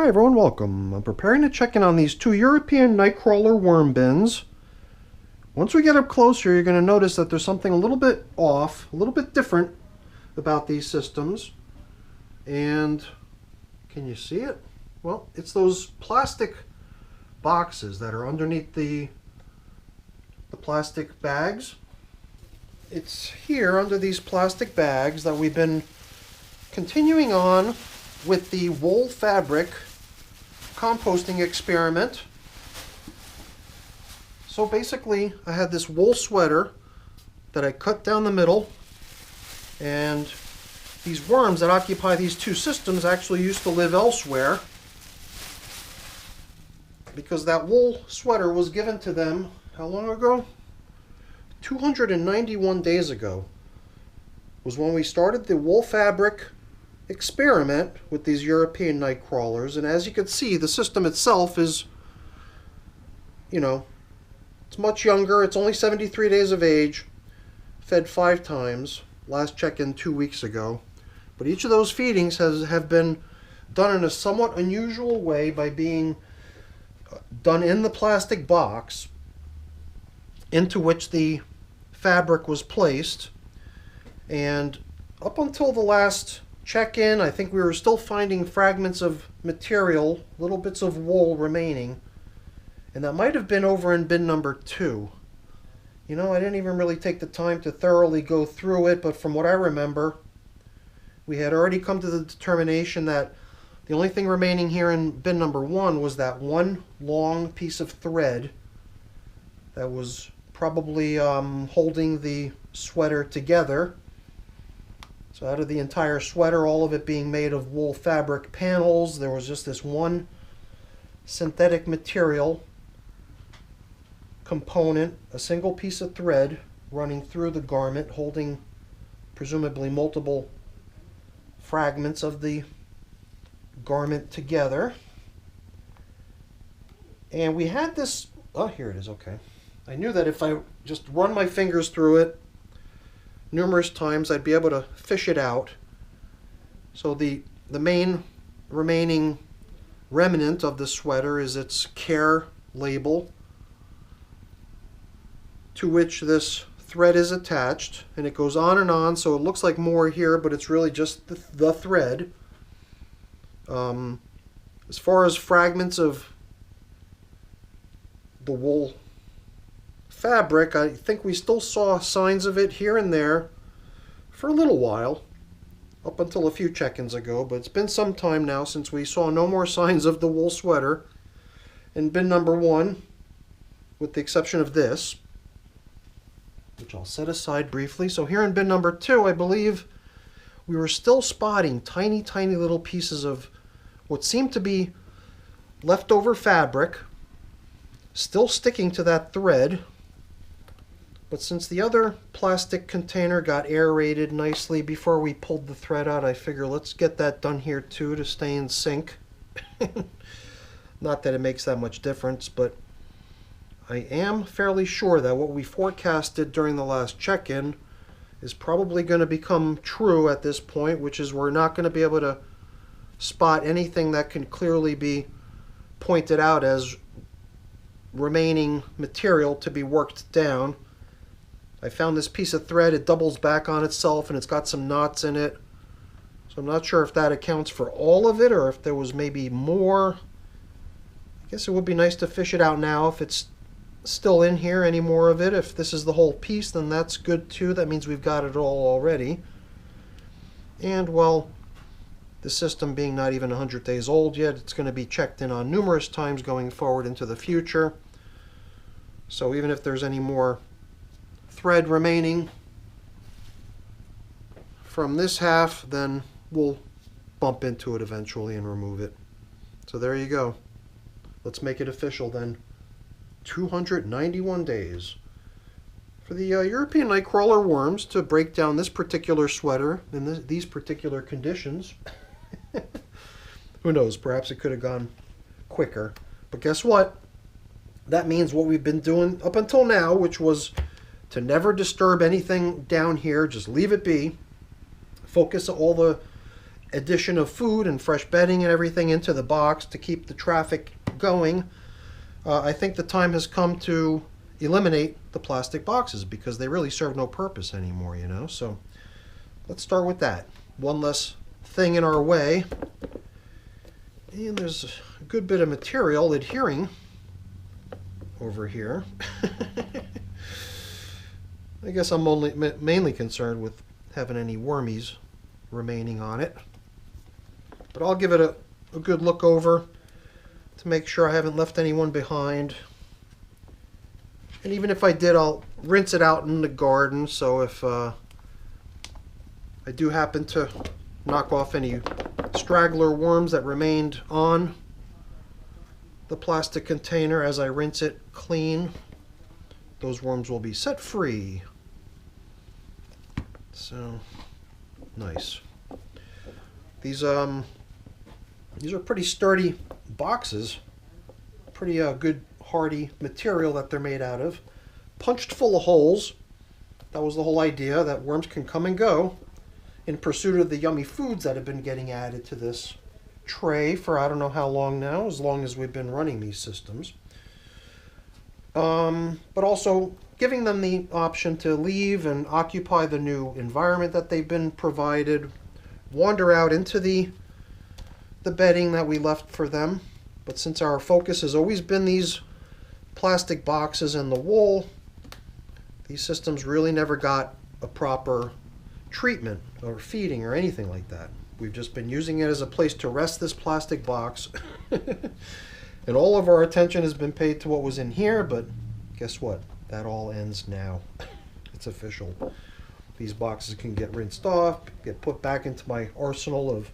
Hi everyone, welcome. I'm preparing to check in on these two European Nightcrawler worm bins. Once we get up closer, you're going to notice that there's something a little bit off, a little bit different about these systems. And can you see it? Well, it's those plastic boxes that are underneath the plastic bags. It's here under these plastic bags that we've been continuing on with the wool fabric composting experiment. So basically, I had this wool sweater that I cut down the middle, and these worms that occupy these two systems actually used to live elsewhere because that wool sweater was given to them, how long ago? 291 days ago was when we started the wool fabric experiment with these European night crawlers. And as you can see, the system itself is, it's much younger. It's only 73 days of age, fed 5 times, last check-in 2 weeks ago. But each of those feedings have been done in a somewhat unusual way by being done in the plastic box into which the fabric was placed. And up until the last check-in, I think we were still finding fragments of material, little bits of wool remaining. And that might have been over in bin number 2. I didn't even really take the time to thoroughly go through it, but from what I remember, we had already come to the determination that the only thing remaining here in bin number 1 was that one long piece of thread that was probably holding the sweater together. So out of the entire sweater, all of it being made of wool fabric panels, there was just this one synthetic material component, a single piece of thread running through the garment, holding presumably multiple fragments of the garment together. And we had this, oh, here it is, okay. I knew that if I just run my fingers through it numerous times, I'd be able to fish it out. So the main remaining remnant of the sweater is its care label, to which this thread is attached, and it goes on and on, so it looks like more here, but it's really just the thread. As far as fragments of the wool fabric, I think we still saw signs of it here and there for a little while, up until a few check-ins ago, but it's been some time now since we saw no more signs of the wool sweater in bin number 1, with the exception of this, which I'll set aside briefly. So here in bin number 2, I believe we were still spotting tiny, tiny little pieces of what seemed to be leftover fabric still sticking to that thread. But since the other plastic container got aerated nicely before we pulled the thread out, I figure let's get that done here too to stay in sync. Not that it makes that much difference, but I am fairly sure that what we forecasted during the last check-in is probably going to become true at this point, which is we're not going to be able to spot anything that can clearly be pointed out as remaining material to be worked down. I found this piece of thread, it doubles back on itself, and it's got some knots in it. So I'm not sure if that accounts for all of it or if there was maybe more. I guess it would be nice to fish it out now if it's still in here, any more of it. If this is the whole piece, then that's good too. That means we've got it all already. And well, the system being not even 100 days old yet, it's going to be checked in on numerous times going forward into the future. So even if there's any more thread remaining from this half, then we'll bump into it eventually and remove it. So there you go. Let's make it official then. 291 days for the European Nightcrawler worms to break down this particular sweater in these particular conditions. Who knows, perhaps it could have gone quicker. But guess what? That means what we've been doing up until now, which was to never disturb anything down here, just leave it be, focus all the addition of food and fresh bedding and everything into the box to keep the traffic going, I think the time has come to eliminate the plastic boxes because they really serve no purpose anymore, you know. So let's start with that. One less thing in our way. And there's a good bit of material adhering over here. I guess I'm mainly concerned with having any wormies remaining on it. But I'll give it a good look over to make sure I haven't left anyone behind. And even if I did, I'll rinse it out in the garden, so if I do happen to knock off any straggler worms that remained on the plastic container as I rinse it clean, those worms will be set free. So, nice. These are pretty sturdy boxes. Pretty good hardy material that they're made out of. Punched full of holes. That was the whole idea, that worms can come and go in pursuit of the yummy foods that have been getting added to this tray for I don't know how long now, as long as we've been running these systems. But also giving them the option to leave and occupy the new environment that they've been provided, wander out into the bedding that we left for them. But since our focus has always been these plastic boxes and the wool, these systems really never got a proper treatment or feeding or anything like that. We've just been using it as a place to rest this plastic box. And all of our attention has been paid to what was in here, but guess what? That all ends now. It's official. These boxes can get rinsed off, get put back into my arsenal of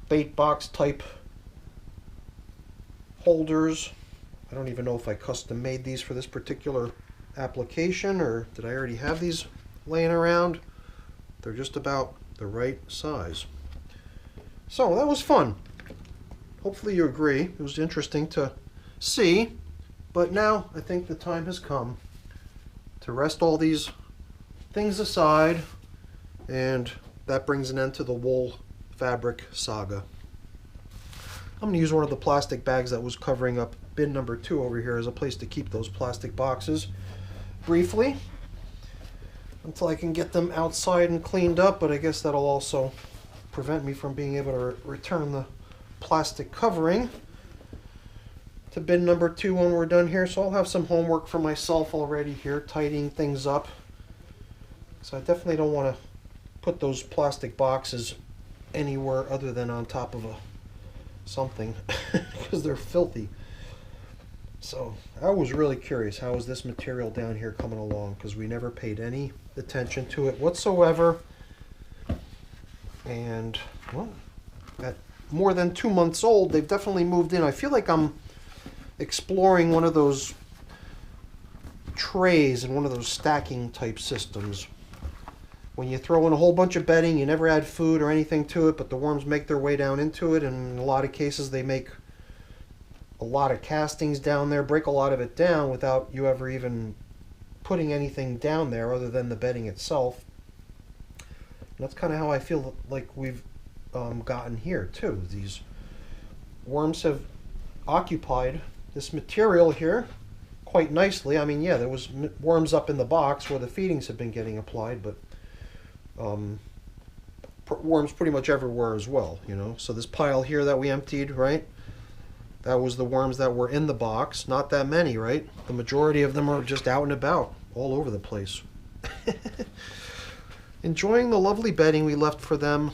bait box type holders. I don't even know if I custom made these for this particular application, or did I already have these laying around? They're just about the right size. So that was fun. Hopefully you agree. It was interesting to see, but now I think the time has come to rest all these things aside, and that brings an end to the wool fabric saga. I'm going to use one of the plastic bags that was covering up bin number 2 over here as a place to keep those plastic boxes briefly until I can get them outside and cleaned up, but I guess that'll also prevent me from being able to return the plastic covering to bin number 2 when we're done here. So I'll have some homework for myself already here, tidying things up. So I definitely don't want to put those plastic boxes anywhere other than on top of something because they're filthy. So I was really curious, how is this material down here coming along, because we never paid any attention to it whatsoever. And well, at more than 2 months old, they've definitely moved in. I feel like I'm exploring one of those trays and one of those stacking type systems. When you throw in a whole bunch of bedding, you never add food or anything to it, but the worms make their way down into it, and in a lot of cases they make a lot of castings down there, break a lot of it down without you ever even putting anything down there other than the bedding itself. And that's kind of how I feel like we've gotten here too. These worms have occupied this material here quite nicely. I mean, yeah, there was worms up in the box where the feedings have been getting applied, but worms pretty much everywhere as well, you know. So this pile here that we emptied, right? That was the worms that were in the box. Not that many, right? The majority of them are just out and about, all over the place. Enjoying the lovely bedding we left for them.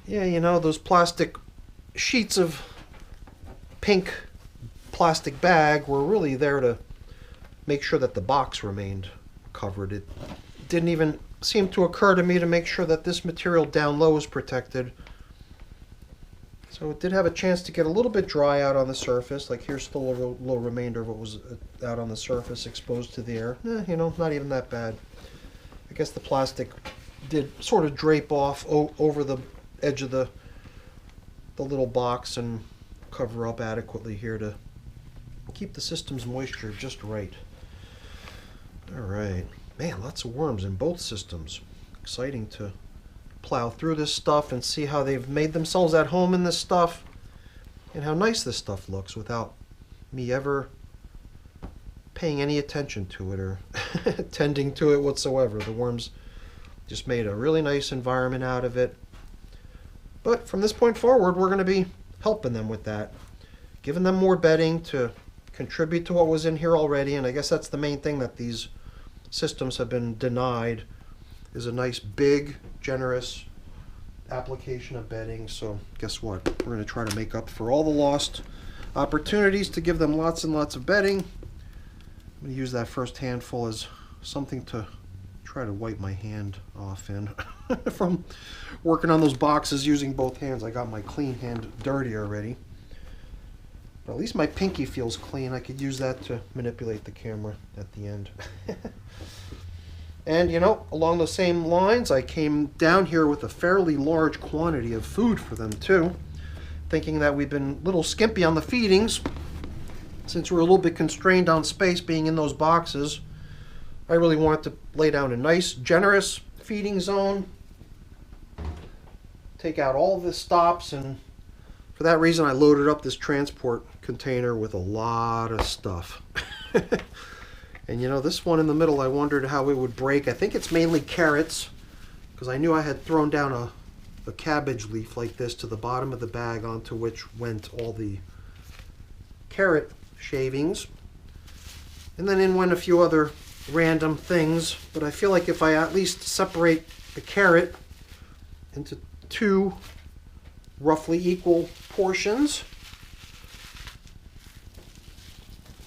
Yeah, you know, those plastic sheets of pink plastic bag were really there to make sure that the box remained covered. It didn't even seem to occur to me to make sure that this material down low was protected. So it did have a chance to get a little bit dry out on the surface. Like here's still a little remainder of what was out on the surface exposed to the air. You know, not even that bad. I guess the plastic did sort of drape off over the edge of the little box and cover up adequately here to keep the system's moisture just right. All right. Man, lots of worms in both systems. Exciting to plow through this stuff and see how they've made themselves at home in this stuff and how nice this stuff looks without me ever paying any attention to it or tending to it whatsoever. The worms just made a really nice environment out of it. But from this point forward, we're going to be helping them with that, giving them more bedding to contribute to what was in here already. And I guess that's the main thing that these systems have been denied, is a nice big generous application of bedding. So guess what, we're going to try to make up for all the lost opportunities to give them lots and lots of bedding. I'm going to use that first handful as something to try to wipe my hand off in from working on those boxes using both hands. I got my clean hand dirty already, but at least my pinky feels clean. I could use that to manipulate the camera at the end. And you know, along the same lines, I came down here with a fairly large quantity of food for them too, thinking that we've been a little skimpy on the feedings since we're a little bit constrained on space being in those boxes. I really wanted to lay down a nice, generous feeding zone, take out all the stops, and for that reason I loaded up this transport container with a lot of stuff. And you know, this one in the middle, I wondered how it would break. I think it's mainly carrots, because I knew I had thrown down a cabbage leaf like this to the bottom of the bag, onto which went all the carrot shavings. And then in went a few other random things, but I feel like if I at least separate the carrot into two roughly equal portions,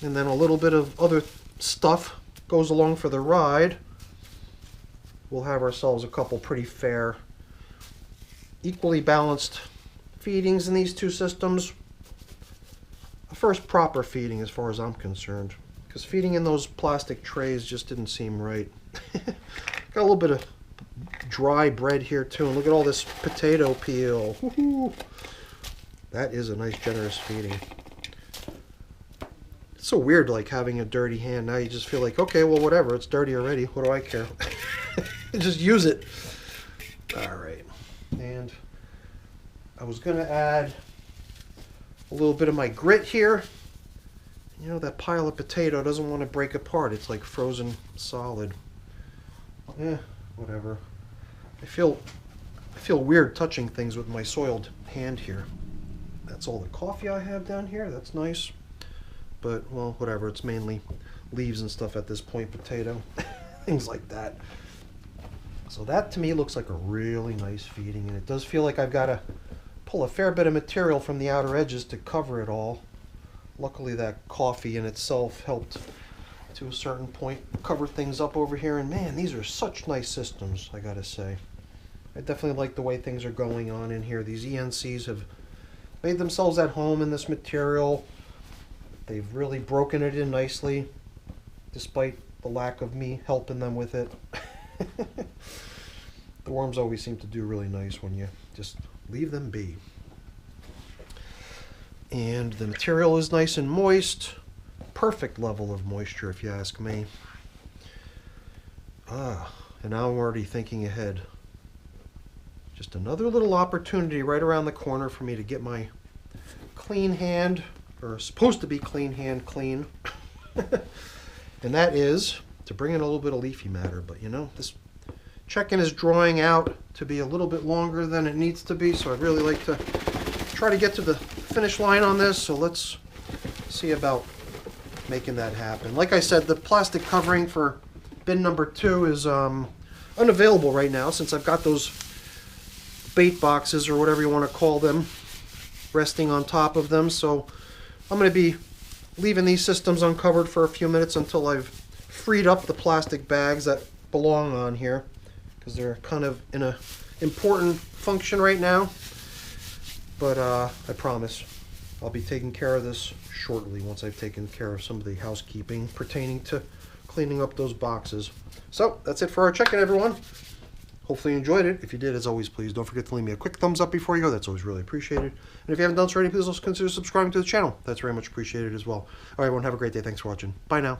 and then a little bit of other stuff goes along for the ride, we'll have ourselves a couple pretty fair, equally balanced feedings in these two systems. The first proper feeding as far as I'm concerned, because feeding in those plastic trays just didn't seem right. Got a little bit of dry bread here too, and look at all this potato peel. Woohoo! That is a nice generous feeding. It's so weird, like having a dirty hand. Now you just feel like, okay, well, whatever, it's dirty already, what do I care? Just use it. All right, and I was gonna add a little bit of my grit here. You know, that pile of potato doesn't want to break apart. It's like frozen solid. Whatever. I feel weird touching things with my soiled hand here. That's all the coffee I have down here. That's nice. But, well, whatever. It's mainly leaves and stuff at this point, potato, things like that. So that to me looks like a really nice feeding, and it does feel like I've got to pull a fair bit of material from the outer edges to cover it all. Luckily that coffee in itself helped to a certain point cover things up over here, and man, these are such nice systems, I gotta say. I definitely like the way things are going on in here. These ENCs have made themselves at home in this material. They've really broken it in nicely, despite the lack of me helping them with it. The worms always seem to do really nice when you just leave them be. And the material is nice and moist. Perfect level of moisture, if you ask me. And now I'm already thinking ahead. Just another little opportunity right around the corner for me to get my clean hand, or supposed to be clean hand, clean. And that is to bring in a little bit of leafy matter. But you know, this check-in is drawing out to be a little bit longer than it needs to be, so I'd really like to try to get to the finish line on this. So let's see about making that happen. Like I said, the plastic covering for bin number 2 is unavailable right now, since I've got those bait boxes, or whatever you want to call them, resting on top of them. So I'm going to be leaving these systems uncovered for a few minutes until I've freed up the plastic bags that belong on here, because they're kind of in a important function right now. But I promise I'll be taking care of this shortly, once I've taken care of some of the housekeeping pertaining to cleaning up those boxes. So that's it for our check-in, everyone. Hopefully you enjoyed it. If you did, as always, please don't forget to leave me a quick thumbs up before you go. That's always really appreciated. And if you haven't done so already, please also consider subscribing to the channel. That's very much appreciated as well. All right, everyone, have a great day. Thanks for watching. Bye now.